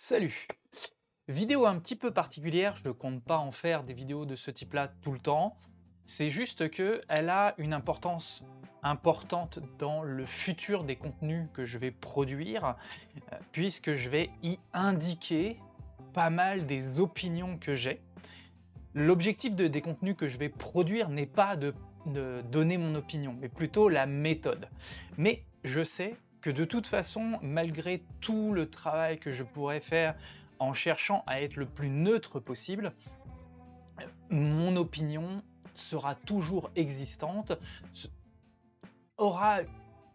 Salut! Vidéo un petit peu particulière, je ne compte pas en faire des vidéos de ce type-là tout le temps. C'est juste qu'elle a une importance importante dans le futur des contenus que je vais produire, puisque je vais y indiquer pas mal des opinions que j'ai. L'objectif des contenus que je vais produire n'est pas de donner mon opinion, mais plutôt la méthode. Mais je sais que de toute façon, malgré tout le travail que je pourrais faire en cherchant à être le plus neutre possible, mon opinion sera toujours existante, s aura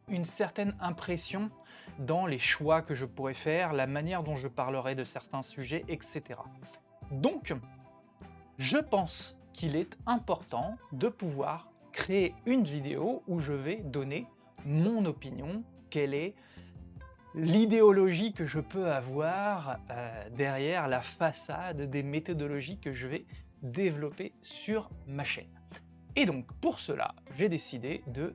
une certaine impression dans les choix que je pourrais faire, la manière dont je parlerai de certains sujets, et cetera. Donc je pense qu'il est important de pouvoir créer une vidéo où je vais donner mon opinion, quelle est l'idéologie que je peux avoir, derrière la façade des méthodologies que je vais développer sur ma chaîne. Et donc pour cela, j'ai décidé de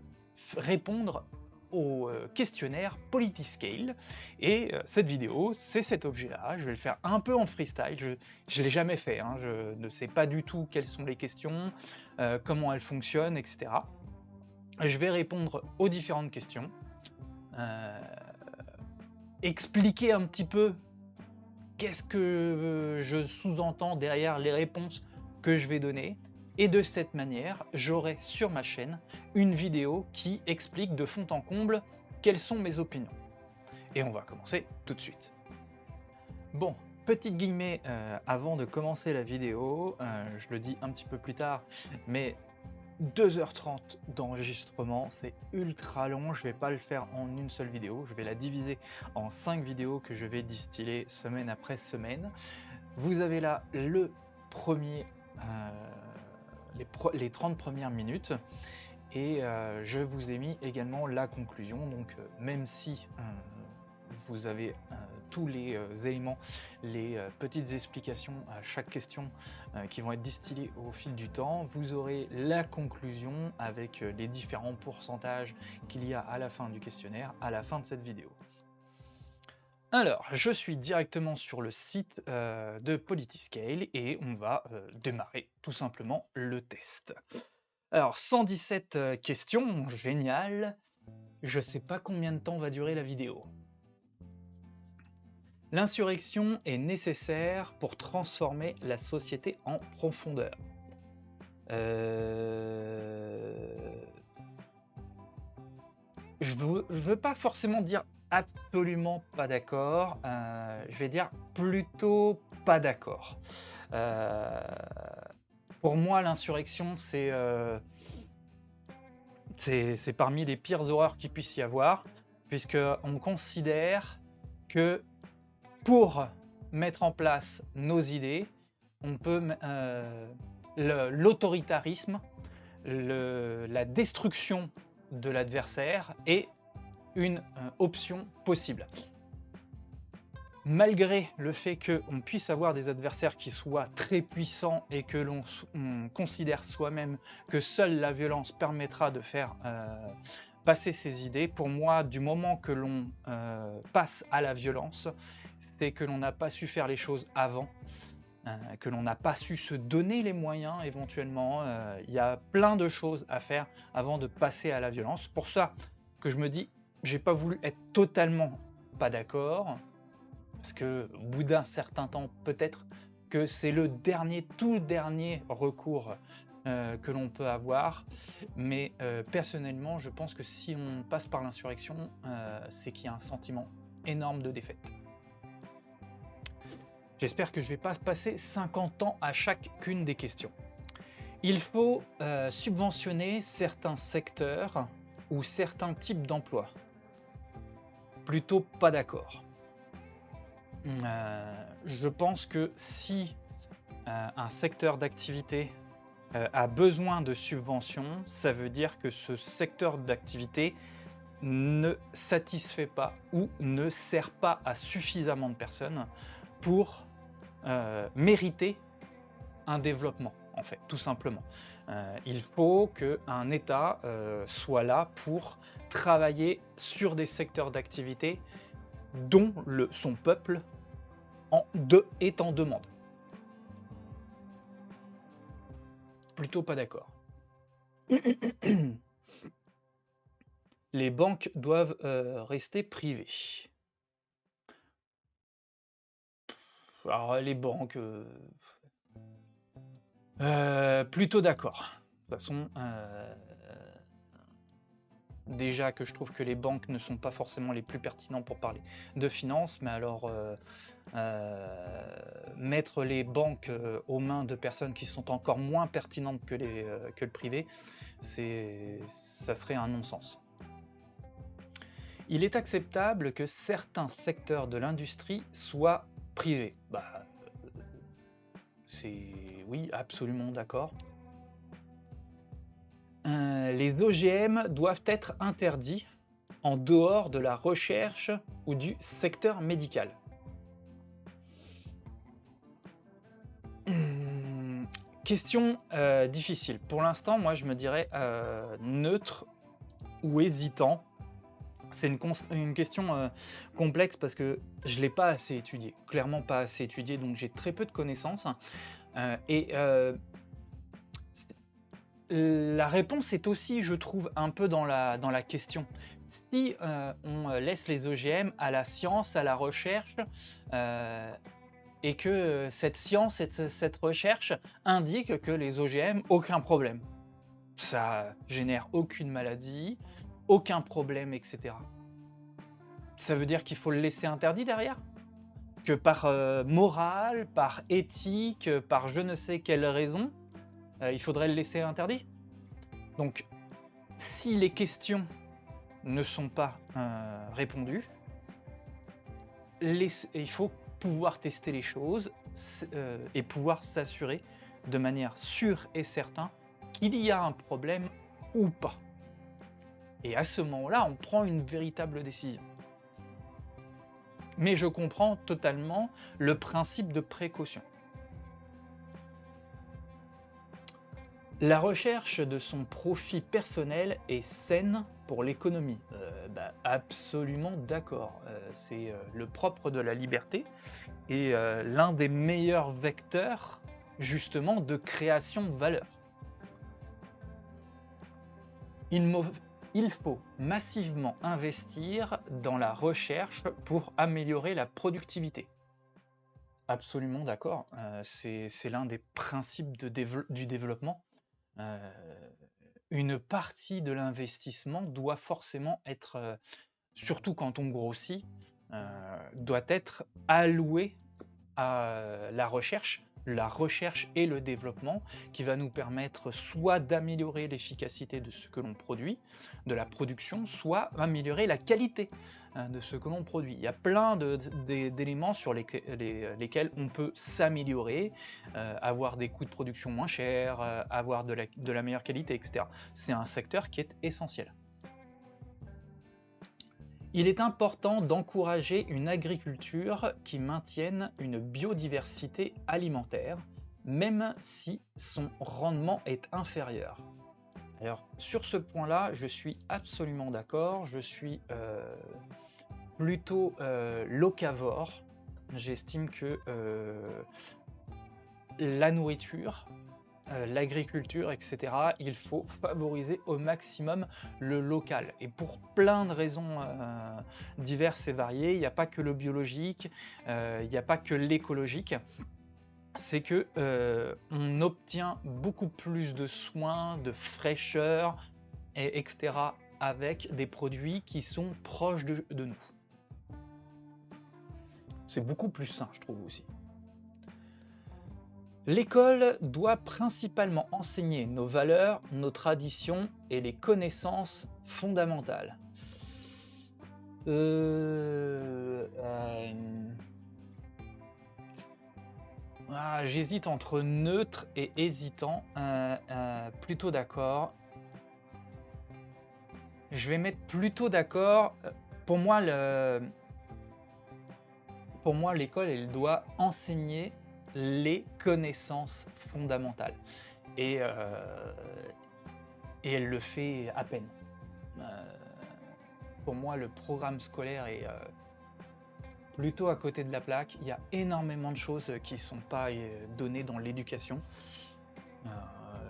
répondre au questionnaire Politiscale et cette vidéo, c'est cet objet-là. Je vais le faire un peu en freestyle, je ne l'ai jamais fait, hein, je ne sais pas du tout quelles sont les questions, comment elles fonctionnent et cetera. Je vais répondre aux différentes questions, heu, expliquer un petit peu qu'est-ce que je sous-entends derrière les réponses que je vais donner et de cette manière, j'aurai sur ma chaîne une vidéo qui explique de fond en comble quelles sont mes opinions. Et on va commencer tout de suite. Bon, petite guillemets avant de commencer la vidéo, je le dis un petit peu plus tard, mais 2h30 d'enregistrement, c'est ultra long, je vais pas le faire en une seule vidéo, je vais la diviser en 5 vidéos que je vais distiller semaine après semaine. Vous avez là le premier, les 30 premières minutes et je vous ai mis également la conclusion, donc même si vous avez tous les éléments, les petites explications à chaque question qui vont être distillées au fil du temps, vous aurez la conclusion avec les différents pourcentages qu'il y a à la fin du questionnaire, à la fin de cette vidéo. Alors, je suis directement sur le site de Politiscale et on va démarrer tout simplement le test. Alors, 117 questions, génial. Je sais pas combien de temps va durer la vidéo. L'insurrection est nécessaire pour transformer la société en profondeur. Heu, je veux pas forcément dire absolument pas d'accord, je vais dire plutôt pas d'accord. Heu, pour moi, l'insurrection, c'est parmi les pires horreurs qu'il puisse y avoir, puisqu'on considère que pour mettre en place nos idées, on peut l'autoritarisme, la destruction de l'adversaire est une option possible. Malgré le fait qu'on puisse avoir des adversaires qui soient très puissants et que on considère soi-même que seule la violence permettra de faire passer ses idées, pour moi, du moment que l'on passe à la violence, c'est que l'on n'a pas su faire les choses avant, que l'on n'a pas su se donner les moyens éventuellement. Il y a plein de choses à faire avant de passer à la violence. Pour ça que je me dis, j'ai pas voulu être totalement pas d'accord, parce qu'au bout d'un certain temps, peut-être que c'est le dernier, tout dernier recours que l'on peut avoir. Mais personnellement, je pense que si on passe par l'insurrection, c'est qu'il y a un sentiment énorme de défaite. J'espère que je ne vais pas passer 50 ans à chacune des questions. Il faut subventionner certains secteurs ou certains types d'emplois. Plutôt pas d'accord. Je pense que si un secteur d'activité a besoin de subventions, ça veut dire que ce secteur d'activité ne satisfait pas ou ne sert pas à suffisamment de personnes pour mériter un développement, en fait, tout simplement. Il faut qu'un État soit là pour travailler sur des secteurs d'activité dont son peuple est en demande. Plutôt pas d'accord. Les banques doivent, rester privées. Alors les banques, plutôt d'accord. De toute façon, déjà que je trouve que les banques ne sont pas forcément les plus pertinents pour parler de finances, mais alors, mettre les banques, aux mains de personnes qui sont encore moins pertinentes que le privé, ça serait un non-sens. Il est acceptable que certains secteurs de l'industrie soient privés. Bah, oui, absolument d'accord. Les OGM doivent être interdits en dehors de la recherche ou du secteur médical. Question, difficile. Pour l'instant, moi, je me dirais, neutre ou hésitant. C'est une question, complexe parce que je l'ai pas assez étudiée, clairement pas assez étudiée, donc j'ai très peu de connaissances, et c la réponse est aussi, je trouve, un peu dans la question. Si, on, laisse les OGM à la science, à la recherche, heu et que, cette science et cette recherche indiquent que les OGM, aucun problème. Ça génère aucune maladie, aucun problème et cetera. Ça veut dire qu'il faut le laisser interdit derrière? Que par, morale, par éthique, par je ne sais quelle raison, il faudrait le laisser interdit? Donc si les questions ne sont pas, répondues, il faut pouvoir tester les choses et pouvoir s'assurer de manière sûre et certain qu'il y a un problème ou pas. Et à ce moment-là, on prend une véritable décision. Mais je comprends totalement le principe de précaution. La recherche de son profit personnel est saine pour l'économie. Bah, absolument d'accord. C'est, le propre de la liberté et l'un des meilleurs vecteurs, justement, de création de valeur. Il mo il faut massivement investir dans la recherche pour améliorer la productivité. Absolument d'accord, c'est l'un des principes du développement. Heu, une partie de l'investissement doit forcément être, surtout quand on grossit, heu, doit être allouée à la recherche et le développement qui va nous permettre soit d'améliorer l'efficacité de ce que l'on produit, de la production, soit améliorer la qualité, de ce que l'on produit. Il y a plein d'éléments sur lesquels on peut s'améliorer, avoir des coûts de production moins chers, avoir de la meilleure qualité, et cetera. C'est un secteur qui est essentiel. Il est important d'encourager une agriculture qui maintienne une biodiversité alimentaire, même si son rendement est inférieur. Alors, sur ce point-là, je suis absolument d'accord. Je suis plutôt locavore. J'estime que la nourriture, l'agriculture, et cetera, il faut favoriser au maximum le local et pour plein de raisons, diverses et variées. Il n'y a pas que le biologique, il n'y a pas que l'écologique. C'est que, on obtient beaucoup plus de soins, de fraîcheur et etc. avec des produits qui sont proches de nous. C'est beaucoup plus sain, je trouve aussi. L'école doit principalement enseigner nos valeurs, nos traditions et les connaissances fondamentales. J'hésite entre neutre et hésitant, plutôt d'accord. Je vais mettre plutôt d'accord, pour moi l'école, elle doit enseigner les connaissances fondamentales et heu et elle le fait à peine. Heu, pour moi, le programme scolaire est, plutôt à côté de la plaque. Il y a énormément de choses qui ne sont pas données dans l'éducation,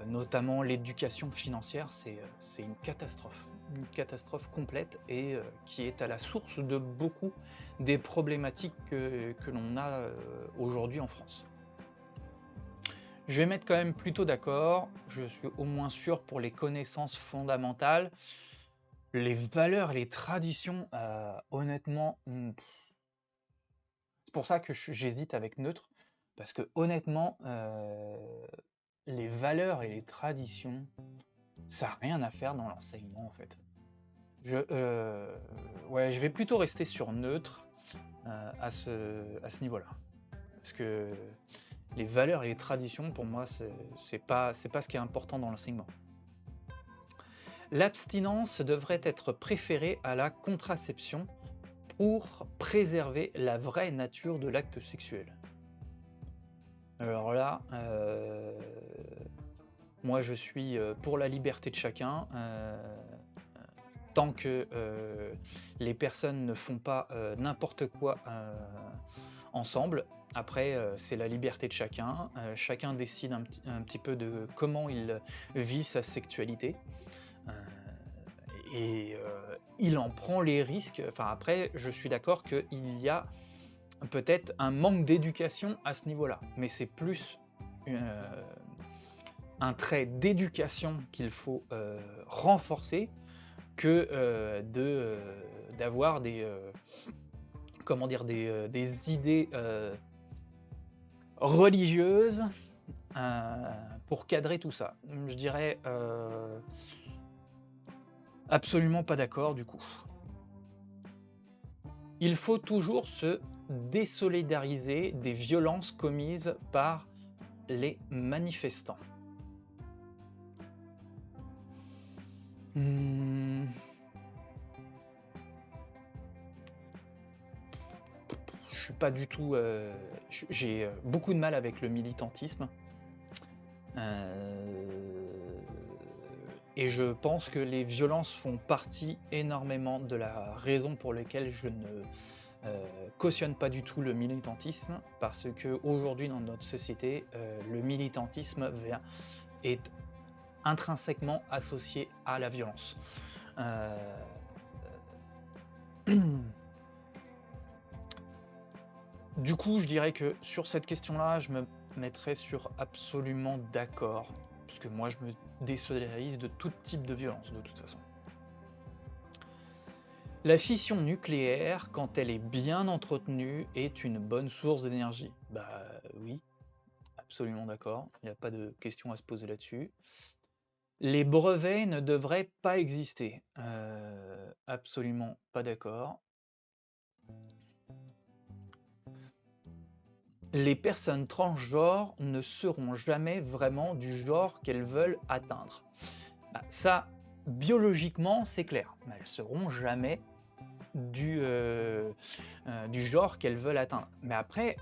notamment l'éducation financière, c'est une catastrophe complète et qui est à la source de beaucoup des problématiques que l'on a aujourd'hui en France. Je vais mettre quand même plutôt d'accord, je suis au moins sûr pour les connaissances fondamentales. Les valeurs et les traditions, honnêtement, c'est pour ça que j'hésite avec neutre, parce que honnêtement, les valeurs et les traditions, ça a rien à faire dans l'enseignement, en fait. Ouais, je vais plutôt rester sur neutre, à ce niveau-là. Parce que les valeurs et les traditions, pour moi, c'est pas ce qui est important dans l'enseignement. L'abstinence devrait être préférée à la contraception pour préserver la vraie nature de l'acte sexuel. Alors là, moi je suis pour la liberté de chacun, tant que les personnes ne font pas n'importe quoi ensemble. Après, c'est la liberté de chacun. Chacun décide un petit peu de comment il vit sa sexualité. Il en prend les risques. Enfin, après, je suis d'accord qu'il y a peut-être un manque d'éducation à ce niveau-là. Mais c'est plus un trait d'éducation qu'il faut renforcer que d'avoir comment dire, des idées religieuses pour cadrer tout ça. Je dirais absolument pas d'accord du coup. Il faut toujours se désolidariser des violences commises par les manifestants. Je suis pas du tout. J'ai beaucoup de mal avec le militantisme. Et je pense que les violences font partie énormément de la raison pour laquelle je ne cautionne pas du tout le militantisme, parce qu'aujourd'hui dans notre société, le militantisme est intrinsèquement associé à la violence. Du coup, je dirais que sur cette question-là, je me mettrais sur absolument d'accord, puisque moi je me désolidarise de tout type de violence de toute façon. La fission nucléaire, quand elle est bien entretenue, est une bonne source d'énergie. Bah oui, absolument d'accord, il n'y a pas de question à se poser là-dessus. Les brevets ne devraient pas exister. Absolument pas d'accord. Les personnes transgenres ne seront jamais vraiment du genre qu'elles veulent atteindre. Bah, ça, biologiquement, c'est clair. Mais elles seront jamais du genre qu'elles veulent atteindre. Mais après,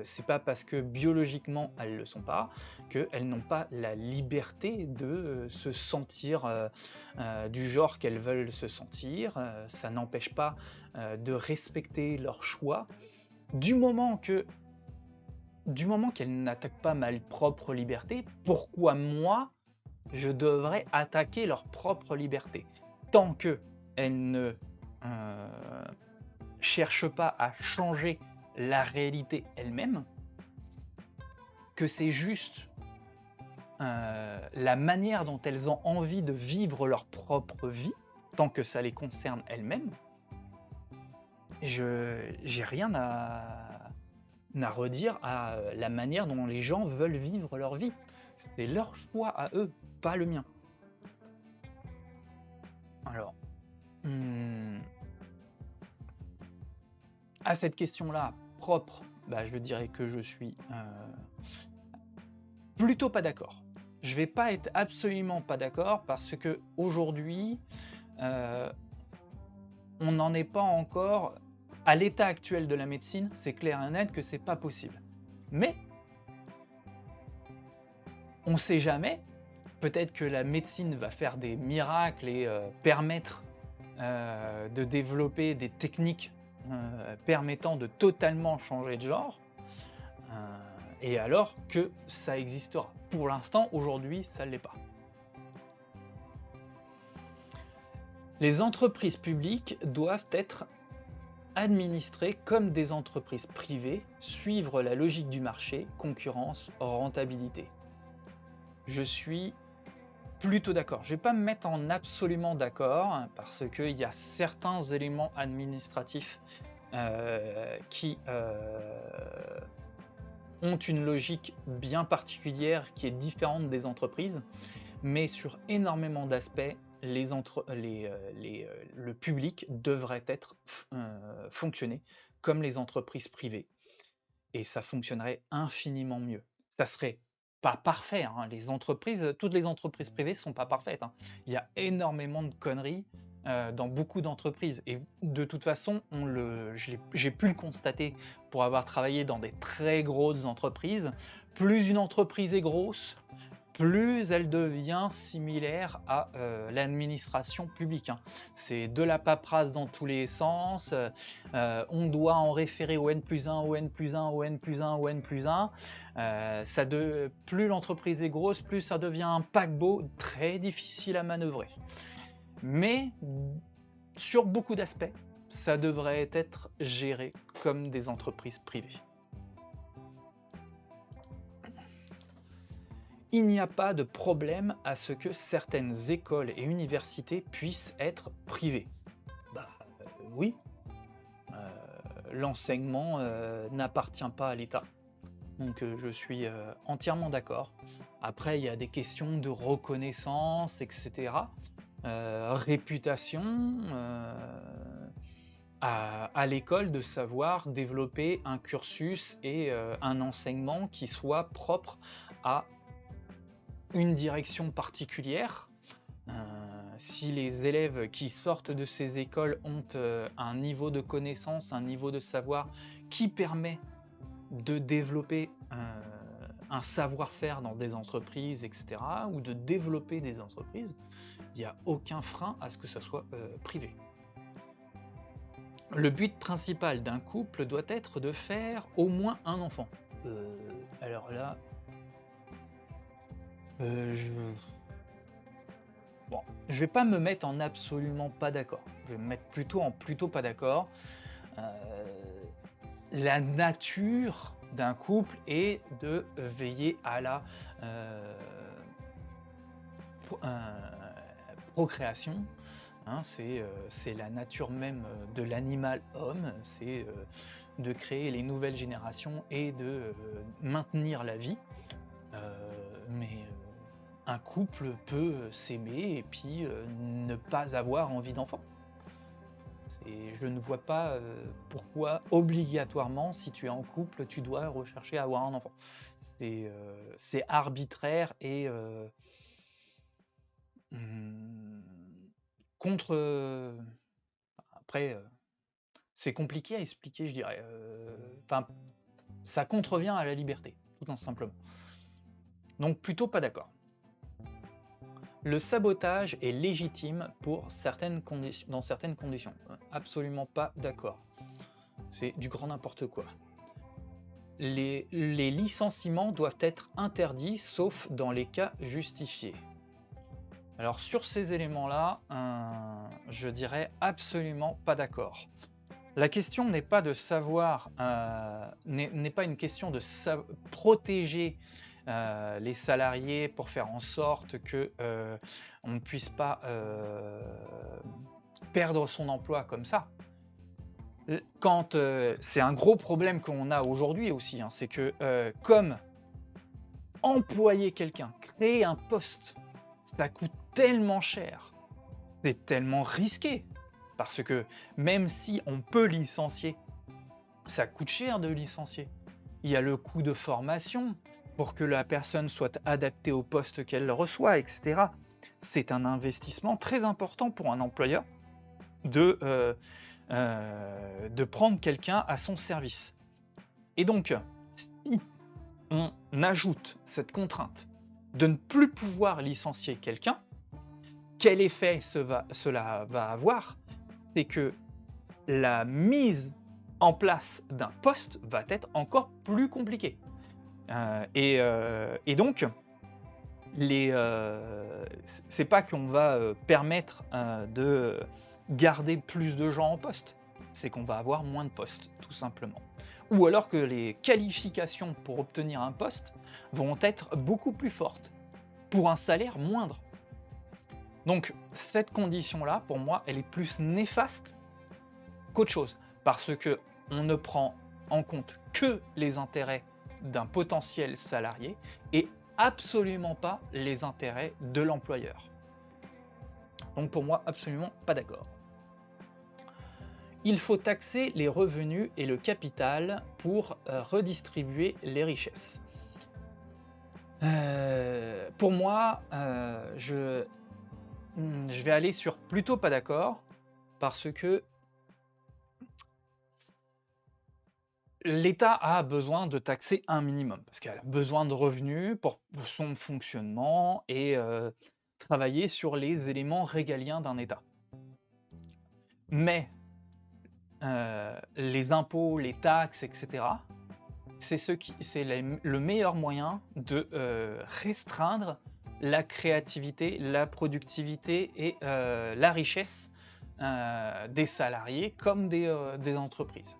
c'est pas parce que biologiquement elles le sont pas, qu'elles n'ont pas la liberté de se sentir du genre qu'elles veulent se sentir. Ça n'empêche pas de respecter leur choix. Du moment qu'elles n'attaquent pas ma propre liberté, pourquoi moi, je devrais attaquer leur propre liberté? Tant qu'elles ne cherchent pas à changer la réalité elle-même, que c'est juste la manière dont elles ont envie de vivre leur propre vie, tant que ça les concerne elles-mêmes, j'ai rien à redire à la manière dont les gens veulent vivre leur vie. C'est leur choix à eux, pas le mien. Alors, à cette question-là, propre, bah, je dirais que je suis plutôt pas d'accord. Je vais pas être absolument pas d'accord parce que aujourd'hui, on n'en est pas encore à l'état actuel de la médecine, c'est clair et net que c'est pas possible. Mais on sait jamais, peut-être que la médecine va faire des miracles et permettre de développer des techniques permettant de totalement changer de genre, heu et alors que ça existera. Pour l'instant, aujourd'hui, ça ne l'est pas. Les entreprises publiques doivent être administrées comme des entreprises privées, suivre la logique du marché, concurrence, rentabilité. Je suis plutôt d'accord. Je ne vais pas me mettre en absolument d'accord, hein, parce qu'il y a certains éléments administratifs, qui, ont une logique bien particulière qui est différente des entreprises, mais sur énormément d'aspects, le public devrait être fonctionner comme les entreprises privées et ça fonctionnerait infiniment mieux. Ça serait pas parfait, hein, toutes les entreprises privées sont pas parfaites, hein. Il y a énormément de conneries, dans beaucoup d'entreprises et de toute façon, j'ai pu le constater pour avoir travaillé dans des très grosses entreprises. Plus une entreprise est grosse, plus elle devient similaire à, l'administration publique, hein. C'est de la paperasse dans tous les sens, on doit en référer au N+1, au N+1, au N+1, au N+1. Plus l'entreprise est grosse, plus ça devient un paquebot très difficile à manœuvrer. Mais sur beaucoup d'aspects, ça devrait être géré comme des entreprises privées. Il n'y a pas de problème à ce que certaines écoles et universités puissent être privées. Bah, oui, l'enseignement, n'appartient pas à l'État, donc je suis, entièrement d'accord. Après, il y a des questions de reconnaissance et cetera, réputation, à l'école de savoir développer un cursus et un enseignement qui soit propre à une direction particulière. Heu, Si les élèves qui sortent de ces écoles ont, un niveau de connaissance, un niveau de savoir qui permet de développer, un savoir-faire dans des entreprises et cetera ou de développer des entreprises, il y a aucun frein à ce que ça soit, privé. Le but principal d'un couple doit être de faire au moins un enfant. Heu, alors là, je bon, je vais pas me mettre en absolument pas d'accord. Je vais me mettre plutôt en plutôt pas d'accord. Heu, la nature d'un couple est de veiller à la, heu, pro procréation, hein. C'est la nature même, de l'animal homme, c'est, de créer les nouvelles générations et de, maintenir la vie. Heu, mais, un couple peut s'aimer et puis, ne pas avoir envie d'enfant. Je ne vois pas, pourquoi obligatoirement, si tu es en couple, tu dois rechercher à avoir un enfant. C'est arbitraire et mmh, contre, après, c'est compliqué à expliquer, je dirais, enfin, ça contrevient à la liberté, tout en simplement. Donc plutôt pas d'accord. Le sabotage est légitime dans certaines conditions. Absolument pas d'accord. C'est du grand n'importe quoi. Les licenciements doivent être interdits sauf dans les cas justifiés. Alors sur ces éléments-là, je dirais absolument pas d'accord. La question n'est pas de savoir, n'est pas une question de protéger, les salariés pour faire en sorte que, on ne puisse pas, perdre son emploi comme ça. C'est un gros problème qu'on a aujourd'hui aussi, hein, c'est que, comme employer quelqu'un, créer un poste, ça coûte tellement cher, c'est tellement risqué. Parce que même si on peut licencier, ça coûte cher de licencier. Il y a le coût de formation pour que la personne soit adaptée au poste qu'elle reçoit et cetera. C'est un investissement très important pour un employeur de, de prendre quelqu'un à son service. Et donc, si on ajoute cette contrainte de ne plus pouvoir licencier quelqu'un, quel effet cela va avoir? C'est que la mise en place d'un poste va être encore plus compliquée. Et donc c'est pas qu'on va, permettre, de garder plus de gens en poste, c'est qu'on va avoir moins de postes, tout simplement. Ou alors que les qualifications pour obtenir un poste vont être beaucoup plus fortes, pour un salaire moindre. Donc cette condition-là, pour moi, elle est plus néfaste qu'autre chose, parce que on ne prend en compte que les intérêts d'un potentiel salarié et absolument pas les intérêts de l'employeur. Donc pour moi, absolument pas d'accord. Il faut taxer les revenus et le capital pour redistribuer les richesses. Pour moi, je vais aller sur plutôt pas d'accord, parce que l'État a besoin de taxer un minimum, parce qu'elle a besoin de revenus pour son fonctionnement et travailler sur les éléments régaliens d'un État. Mais les impôts, les taxes, et cetera, c'est le meilleur moyen de restreindre la créativité, la productivité et la richesse des salariés comme des entreprises.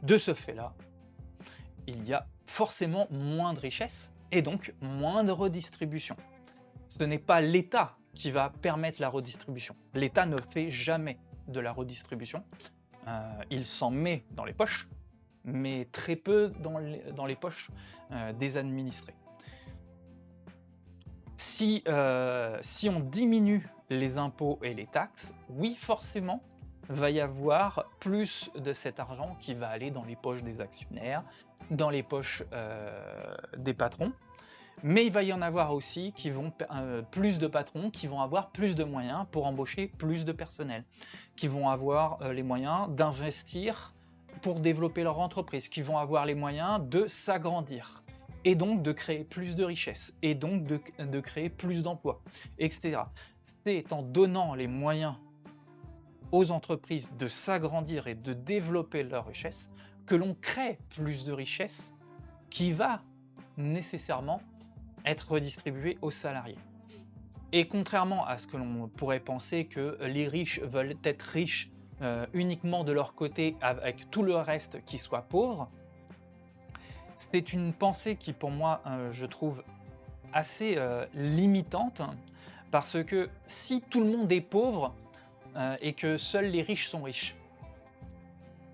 De ce fait-là, il y a forcément moins de richesse et donc moins de redistribution. Ce n'est pas l'État qui va permettre la redistribution. L'État ne fait jamais de la redistribution. Il s'en met dans les poches, mais très peu dans les poches des administrés. Si on diminue les impôts et les taxes, oui, forcément, va y avoir plus de cet argent qui va aller dans les poches des actionnaires, dans les poches des patrons, mais il va y en avoir aussi plus de patrons qui vont avoir plus de moyens pour embaucher plus de personnel, qui vont avoir les moyens d'investir pour développer leur entreprise, qui vont avoir les moyens de s'agrandir, et donc de créer plus de richesses, et donc de créer plus d'emplois, etc. C'est en donnant les moyens aux entreprises de s'agrandir et de développer leur richesse que l'on crée plus de richesses qui va nécessairement être redistribuée aux salariés. Et contrairement à ce que l'on pourrait penser, que les riches veulent être riches uniquement de leur côté avec tout le reste qui soit pauvre, c'est une pensée qui pour moi je trouve assez limitante, parce que si tout le monde est pauvre et que seuls les riches sont riches,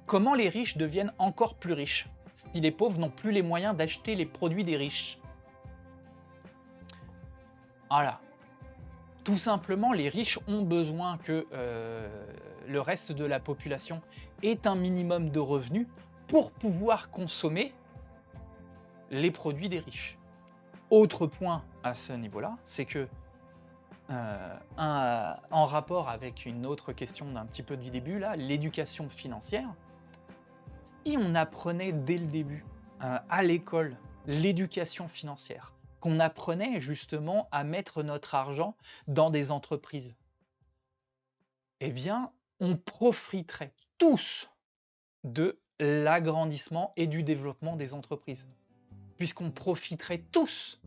comment les riches deviennent encore plus riches si les pauvres n'ont plus les moyens d'acheter les produits des riches? Voilà. Tout simplement, les riches ont besoin que le reste de la population ait un minimum de revenus pour pouvoir consommer les produits des riches. Autre point à ce niveau-là, c'est que en rapport avec une autre question d'un petit peu du début, là, l'éducation financière, si on apprenait dès le début à l'école l'éducation financière, qu'on apprenait justement à mettre notre argent dans des entreprises, eh bien, on profiterait tous de l'agrandissement et du développement des entreprises, puisqu'on profiterait tous,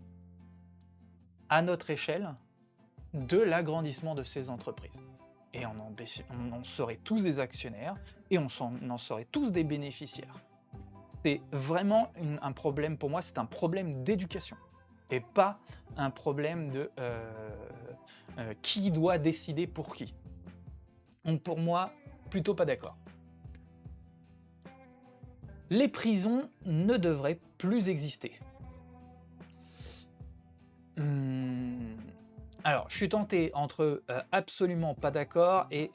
à notre échelle, de l'agrandissement de ces entreprises. Et on en serait tous des actionnaires et on en serait tous des bénéficiaires. C'est vraiment un problème, pour moi, c'est un problème d'éducation et pas un problème de qui doit décider pour qui. Donc pour moi, plutôt pas d'accord. Les prisons ne devraient plus exister. Alors, je suis tenté entre absolument pas d'accord et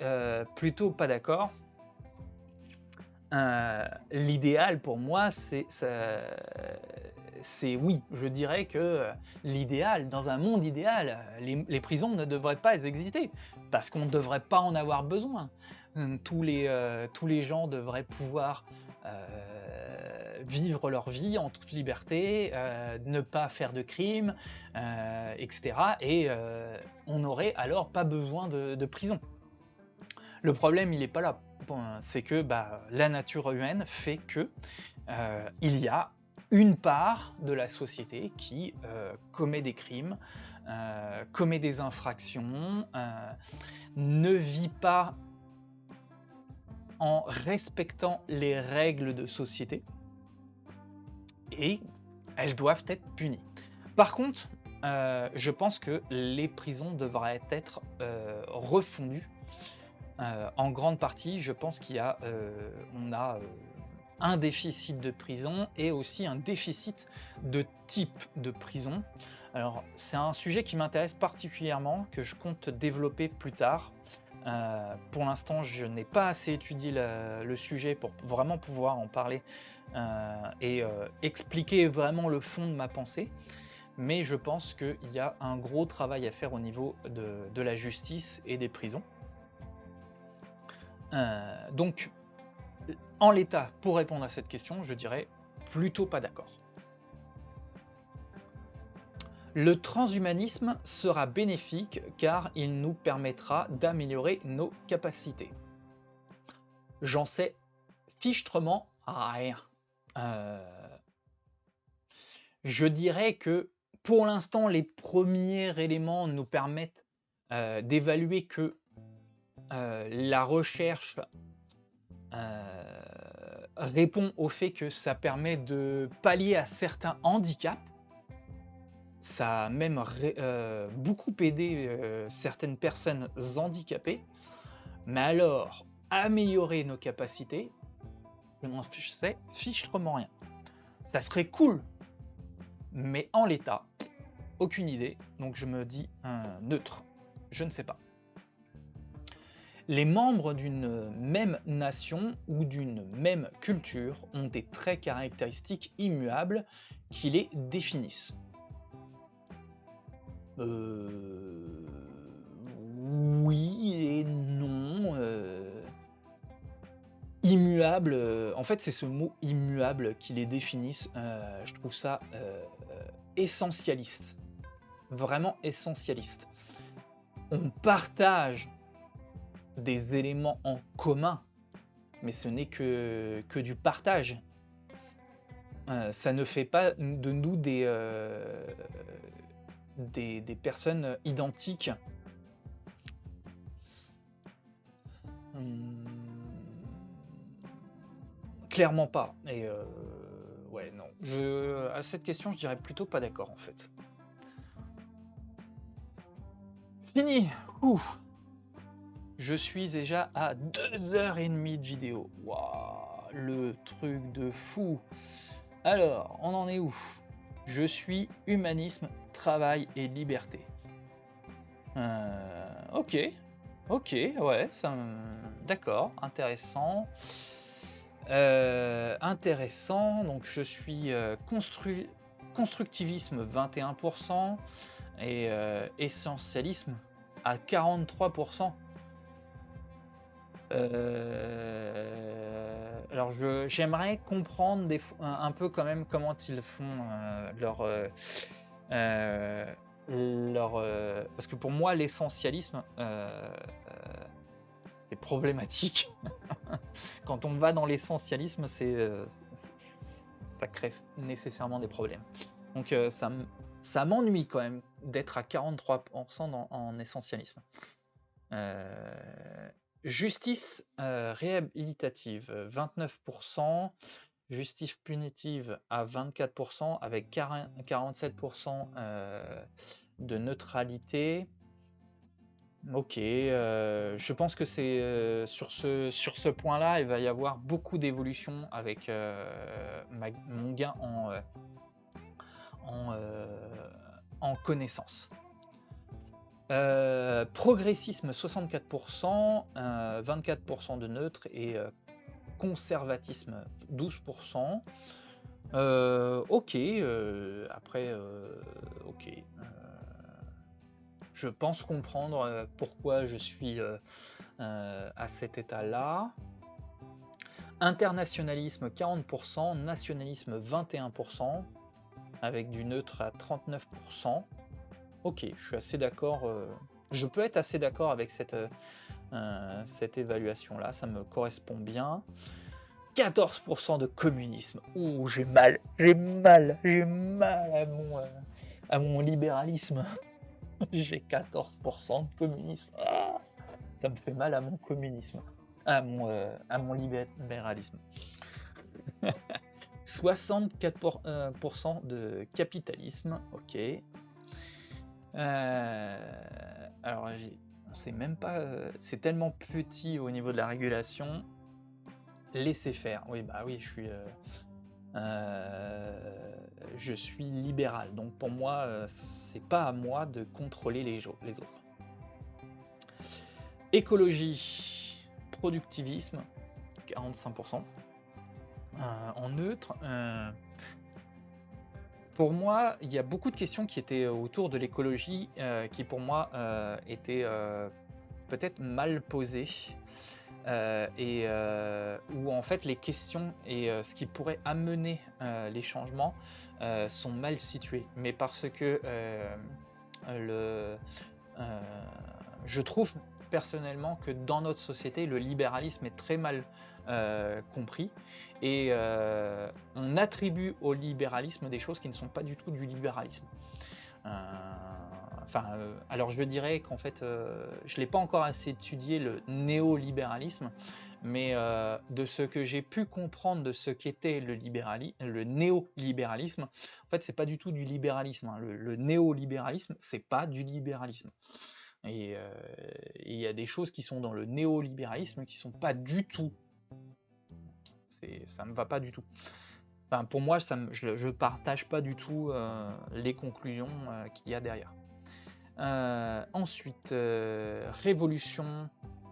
plutôt pas d'accord. L'idéal pour moi, c'est oui, je dirais que l'idéal, dans un monde idéal, les prisons ne devraient pas exister, parce qu'on ne devrait pas en avoir besoin. Tous les gens devraient pouvoir vivre leur vie en toute liberté, ne pas faire de crimes, etc. Et on n'aurait alors pas besoin de prison. Le problème, il n'est pas là. Bon, c'est que, bah, la nature humaine fait que, il y a une part de la société qui, commet des crimes, commet des infractions, ne vit pas en respectant les règles de société et elles doivent être punies. Par contre, je pense que les prisons devraient être, refondues. En grande partie, je pense on a, un déficit de prison et aussi un déficit de type de prison. Alors, c'est un sujet qui m'intéresse particulièrement, que je compte développer plus tard. Pour l'instant, je n'ai pas assez étudié le sujet pour vraiment pouvoir en parler, et expliquer vraiment le fond de ma pensée. Mais je pense qu'il y a un gros travail à faire au niveau de la justice et des prisons. Donc, en l'état, pour répondre à cette question, je dirais plutôt pas d'accord. Le transhumanisme sera bénéfique car il nous permettra d'améliorer nos capacités. J'en sais fichtrement rien. Je dirais que pour l'instant, les premiers éléments nous permettent d'évaluer que la recherche répond au fait que ça permet de pallier à certains handicaps. Ça a même beaucoup aidé, certaines personnes handicapées. Mais alors, améliorer nos capacités, je n'en sais fichtrement rien. Ça serait cool, mais en l'état, aucune idée, donc je me dis, neutre, je ne sais pas. Les membres d'une même nation ou d'une même culture ont des traits caractéristiques immuables qui les définissent. Oui et non. Immuable, en fait, c'est ce mot immuable qui les définissent. Je trouve ça essentialiste, vraiment essentialiste. On partage des éléments en commun, mais ce n'est que du partage. Ça ne fait pas de nous des personnes identiques. Clairement pas. Et ouais, non. À cette question, je dirais plutôt pas d'accord en fait. Fini. Ouh. Je suis déjà à 2h30 de vidéo. Waouh, le truc de fou. Alors, on en est où? Je suis humanisme, travail et liberté. Ok, ok, ouais, d'accord, intéressant. Intéressant, donc je suis constructivisme 21% et essentialisme à 43%. Alors j'aimerais comprendre un peu quand même comment ils font parce que pour moi l'essentialisme c'est problématique. Quand on va dans l'essentialisme, ça crée nécessairement des problèmes. Donc ça m'ennuie quand même d'être à 43% en essentialisme. Justice réhabilitative, 29%. Justice punitive à 24%, avec 47% de neutralité. Ok, je pense que c'est sur ce point-là, il va y avoir beaucoup d'évolution avec mon gain en connaissance. Progressisme 64%, 24% de neutre et conservatisme 12%. Ok, après, ok. Je pense comprendre pourquoi je suis à cet état-là. Internationalisme 40%, nationalisme 21%, avec du neutre à 39%. Ok, je suis assez d'accord. Je peux être assez d'accord avec cette évaluation-là, ça me correspond bien. 14% de communisme. Ouh, j'ai mal à mon libéralisme. J'ai 14% de communisme. Ah, ça me fait mal à mon communisme, à mon libéralisme. 64% de capitalisme, ok. Alors, on sait même pas, c'est tellement petit au niveau de la régulation. Laisser faire. Oui, bah oui, je suis libéral. Donc pour moi, c'est pas à moi de contrôler les autres. Écologie, productivisme, 45%. En neutre, pour moi, il y a beaucoup de questions qui étaient autour de l'écologie qui pour moi étaient peut-être mal posées. Où en fait les questions et ce qui pourrait amener les changements sont mal situés. Mais parce que je trouve personnellement que dans notre société, le libéralisme est très mal compris et on attribue au libéralisme des choses qui ne sont pas du tout du libéralisme. Alors je dirais qu'en fait, je ne l'ai pas encore assez étudié le néolibéralisme, mais de ce que j'ai pu comprendre de ce qu'était le néolibéralisme, en fait, c'est pas du tout du libéralisme, hein. Le néolibéralisme, c'est pas du libéralisme. Et il y a des choses qui sont dans le néolibéralisme qui sont pas du tout. Ça me va pas du tout. Enfin, pour moi, je partage pas du tout les conclusions qu'il y a derrière. Ensuite, révolution,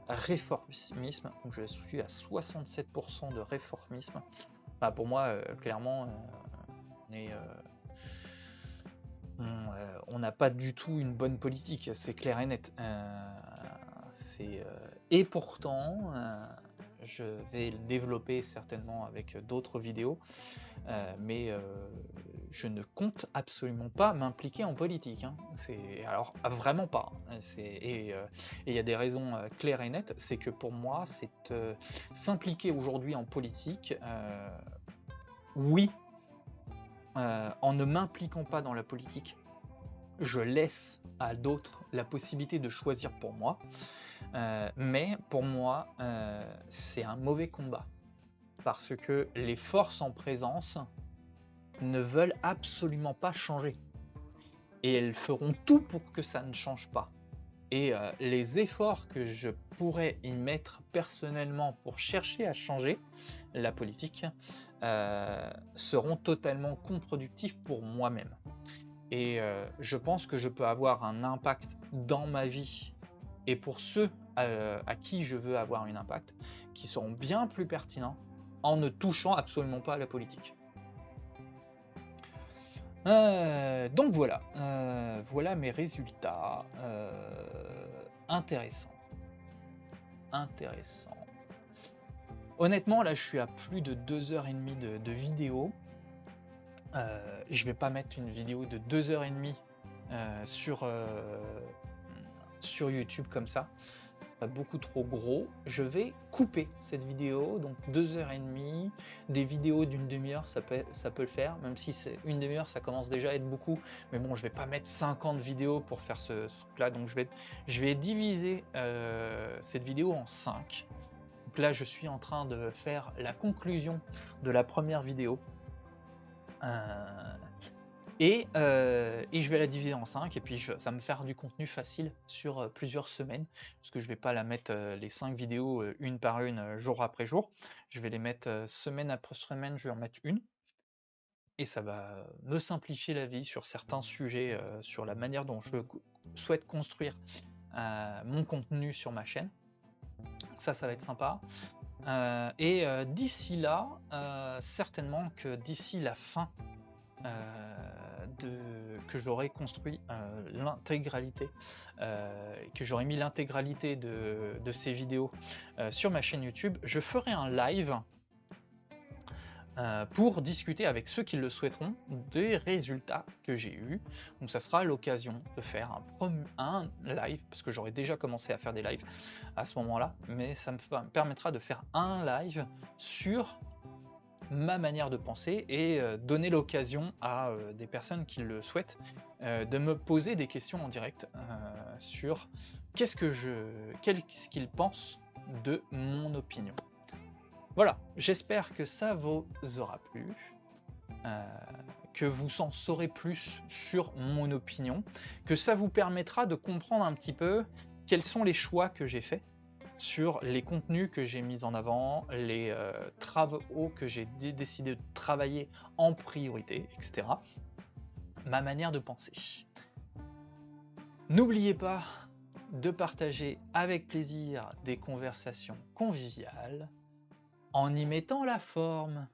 réformisme. Donc je suis à 67% de réformisme. Enfin, pour moi, clairement, on n'a pas du tout une bonne politique, c'est clair et net. Et pourtant, je vais le développer certainement avec d'autres vidéos, mais je ne compte absolument pas m'impliquer en politique, hein. Alors vraiment pas, hein. Et il y a des raisons claires et nettes, c'est que pour moi, s'impliquer aujourd'hui en politique, oui, en ne m'impliquant pas dans la politique, je laisse à d'autres la possibilité de choisir pour moi, mais pour moi, c'est un mauvais combat. Parce que les forces en présence ne veulent absolument pas changer. Et elles feront tout pour que ça ne change pas. Et les efforts que je pourrais y mettre personnellement pour chercher à changer la politique seront totalement contre-productifs pour moi-même. Et je pense que je peux avoir un impact dans ma vie et pour ceux à qui je veux avoir un impact, qui seront bien plus pertinents en ne touchant absolument pas à la politique. Donc voilà, voilà mes résultats. Intéressant. Honnêtement, là, je suis à plus de 2h30 de vidéo. Je vais pas mettre une vidéo de 2h30 sur YouTube comme ça. Beaucoup trop gros. Je vais couper cette vidéo, donc 2h30, des vidéos d'une demi-heure, ça peut le faire, même si c'est une demi-heure, ça commence déjà à être beaucoup, mais bon, je vais pas mettre 50 vidéos pour faire ce truc-là, donc je vais diviser cette vidéo en 5. Donc là, je suis en train de faire la conclusion de la première vidéo. Et je vais la diviser en 5 et puis ça va me faire du contenu facile sur plusieurs semaines, parce que je vais pas la mettre les 5 vidéos une par une, jour après jour. Je vais les mettre semaine après semaine, je vais en mettre une. Et ça va me simplifier la vie sur certains sujets, sur la manière dont je souhaite construire mon contenu sur ma chaîne. Ça va être sympa. D'ici là, certainement que d'ici la fin que j'aurais construit l'intégralité, que j'aurais mis l'intégralité de ces vidéos sur ma chaîne YouTube, je ferai un live pour discuter avec ceux qui le souhaiteront des résultats que j'ai eus. Donc ça sera l'occasion de faire un live, parce que j'aurais déjà commencé à faire des lives à ce moment-là, mais ça me permettra de faire un live sur ma manière de penser et donner l'occasion à des personnes qui le souhaitent de me poser des questions en direct sur qu'est-ce qu'ils pensent de mon opinion. Voilà, j'espère que ça vous aura plu, heu, que vous en saurez plus sur mon opinion, que ça vous permettra de comprendre un petit peu quels sont les choix que j'ai faits sur les contenus que j'ai mis en avant, les travaux que j'ai décidé de travailler en priorité, et cetera. Ma manière de penser. N'oubliez pas de partager avec plaisir des conversations conviviales en y mettant la forme.